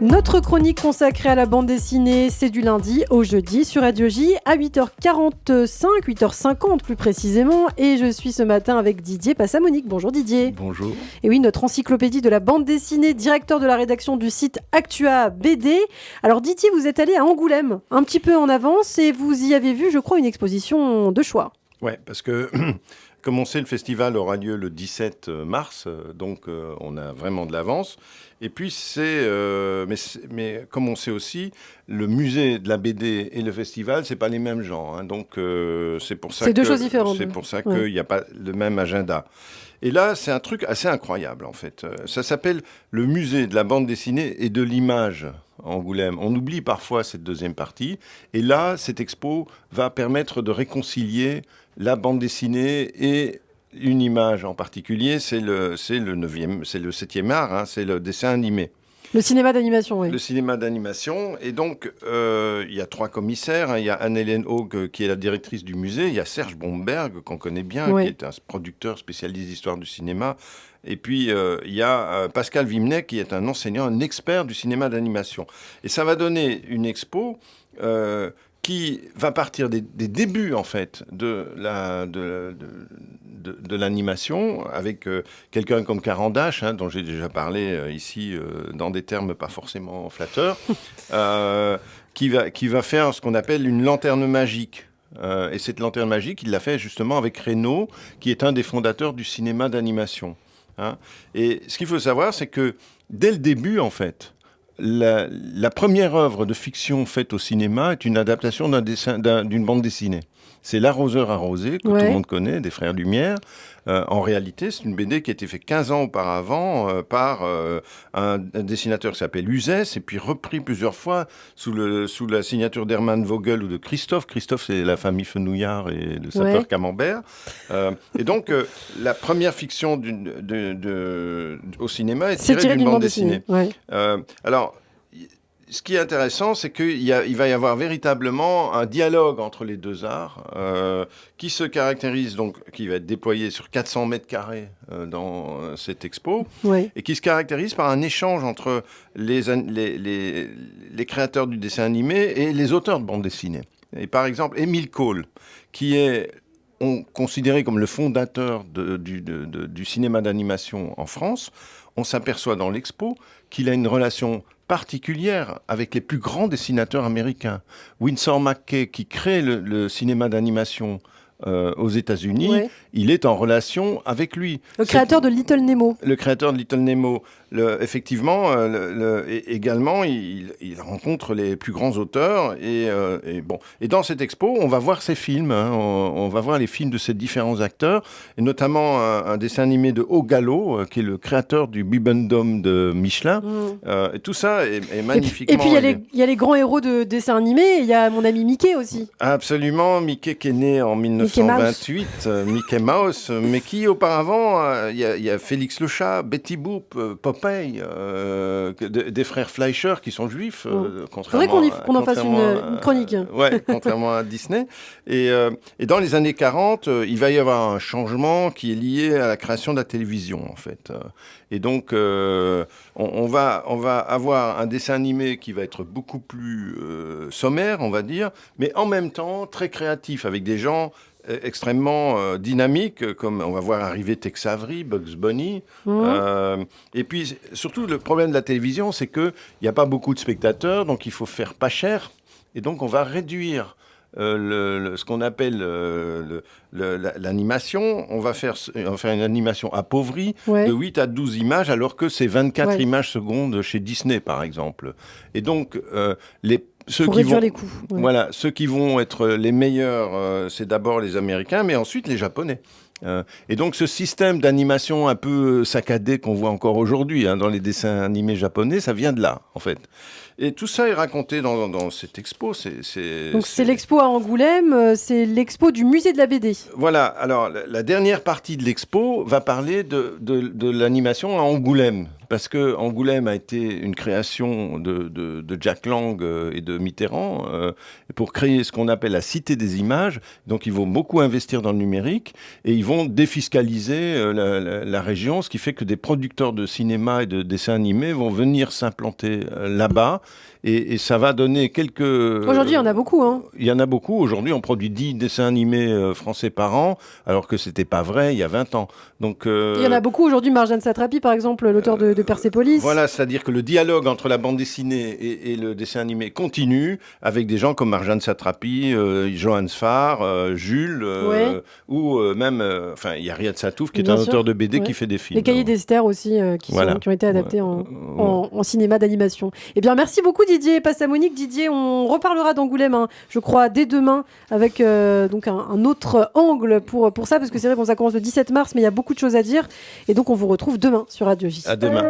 Notre chronique consacrée à la bande dessinée, c'est du lundi au jeudi sur Radio J à 8h45, 8h50 plus précisément. Et je suis ce matin avec Didier Passamonique. Bonjour Didier. Bonjour. Et oui, notre encyclopédie de la bande dessinée, directeur de la rédaction du site Actua BD. Alors Didier, vous êtes allé à Angoulême, un petit peu en avance, et vous y avez vu, je crois, une exposition de choix. Ouais, parce que comme on sait, le festival aura lieu le 17 mars, donc on a vraiment de l'avance. Et puis mais comme on sait aussi, le musée de la BD et le festival, c'est pas les mêmes gens, hein, donc c'est pour ça c'est deux choses différentes. C'est pour ça qu'il n'y a pas le même agenda. Et là, c'est un truc assez incroyable en fait. Ça s'appelle le musée de la bande dessinée et de l'image. Angoulême. On oublie parfois cette deuxième partie. Et là, cette expo va permettre de réconcilier la bande dessinée et une image en particulier. C'est le 7e art, hein, c'est le dessin animé. Le cinéma d'animation, oui. Le cinéma d'animation. Et donc, il y a 3 commissaires. Hein. Il y a Anne-Hélène Haug, qui est la directrice du musée. Il y a Serge Bomberg, qu'on connaît bien, qui est un producteur spécialiste d'histoire du cinéma. Et puis, il y a Pascal Vimnet, qui est un enseignant, un expert du cinéma d'animation. Et ça va donner une expo qui va partir des débuts, en fait, de l'animation, avec quelqu'un comme Carandache, hein, dont j'ai déjà parlé ici dans des termes pas forcément flatteurs, qui va faire ce qu'on appelle une lanterne magique. Et cette lanterne magique, il l'a fait justement avec Reynaud, qui est un des fondateurs du cinéma d'animation. Hein. Et ce qu'il faut savoir, c'est que dès le début, en fait, la première œuvre de fiction faite au cinéma est une adaptation d'une bande dessinée. C'est L'arroseur arrosé, que tout le monde connaît, des Frères Lumière. En réalité, c'est une BD qui a été faite 15 ans auparavant par un dessinateur qui s'appelle Uzès, et puis repris plusieurs fois sous la signature d'Hermann Vogel ou de Christophe. Christophe, c'est la famille Fenouillard et le sapeur Camembert. Et donc, la première fiction au cinéma est tirée d'une bande dessinée. Alors, ce qui est intéressant, c'est qu'il va y avoir véritablement un dialogue entre les deux arts qui se caractérise, donc, qui va être déployé sur 400 mètres carrés dans cette expo, et qui se caractérise par un échange entre les créateurs du dessin animé et les auteurs de bande dessinée. Et par exemple, Émile Cole, qui est considéré comme le fondateur du cinéma d'animation en France, on s'aperçoit dans l'expo qu'il a une relation particulière avec les plus grands dessinateurs américains. Winsor McCay, qui crée le cinéma d'animation aux États-Unis, il est en relation avec lui. Le créateur de Little Nemo. Le créateur de Little Nemo. Effectivement, également, il rencontre les plus grands auteurs. Et dans cette expo, on va voir ces films. Hein, on va voir les films de ces différents acteurs, et notamment un dessin animé de Haut Gallo, qui est le créateur du Bibendum de Michelin. Et tout ça est magnifiquement... Et puis, il y a les grands héros de dessins animés. Il y a mon ami Mickey aussi. Absolument. Mickey qui est né en 1928. Mickey Mouse. Mais qui, auparavant, il y a Félix le Chat, Betty Boop, Popeye, des frères Fleischer qui sont juifs. Faudrait qu'on en fasse une chronique. Ouais, contrairement à Disney. Et dans les années 40, il va y avoir un changement qui est lié à la création de la télévision, en fait. Et donc, on va avoir un dessin animé qui va être beaucoup plus sommaire, on va dire, mais en même temps très créatif, avec des gens extrêmement dynamiques, comme on va voir arriver Tex Avery, Bugs Bunny. Et puis, surtout, le problème de la télévision, c'est qu'il n'y a pas beaucoup de spectateurs, donc il faut faire pas cher. Et donc, on va réduire ce qu'on appelle l'animation. On va faire une animation appauvrie de 8 à 12 images, alors que c'est 24 images secondes chez Disney, par exemple. Et donc, ceux qui vont être les meilleurs, c'est d'abord les Américains, mais ensuite les Japonais. Et donc ce système d'animation un peu saccadé qu'on voit encore aujourd'hui dans les dessins animés japonais, ça vient de là, en fait. Et tout ça est raconté dans cette expo. Donc c'est l'expo à Angoulême, c'est l'expo du musée de la BD. Voilà, alors la dernière partie de l'expo va parler de l'animation à Angoulême. Parce que Angoulême a été une création de Jack Lang et de Mitterrand pour créer ce qu'on appelle la cité des images. Donc ils vont beaucoup investir dans le numérique et ils vont défiscaliser la région, ce qui fait que des producteurs de cinéma et de dessins animés vont venir s'implanter là-bas. Et ça va donner quelques... Aujourd'hui, il y en a beaucoup. Hein. Il y en a beaucoup. Aujourd'hui, on produit 10 dessins animés français par an, alors que ce n'était pas vrai il y a 20 ans. Donc, il y en a beaucoup aujourd'hui. Marjane Satrapi, par exemple, l'auteur de Persépolis. Voilà, c'est-à-dire que le dialogue entre la bande dessinée et le dessin animé continue avec des gens comme Marjane Satrapi, Johan Sfar, Jules, ou même... Enfin, il y a Riyad Satouf, qui est un auteur de BD qui fait des films. Les Cahiers d'Esther aussi, qui ont été adaptés en cinéma d'animation. Eh bien, merci beaucoup Didier Passamonique. Didier, on reparlera d'Angoulême, je crois, dès demain, avec donc un autre angle pour ça, parce que c'est vrai que ça commence le 17 mars, mais il y a beaucoup de choses à dire. Et donc, on vous retrouve demain sur Radio J. À demain.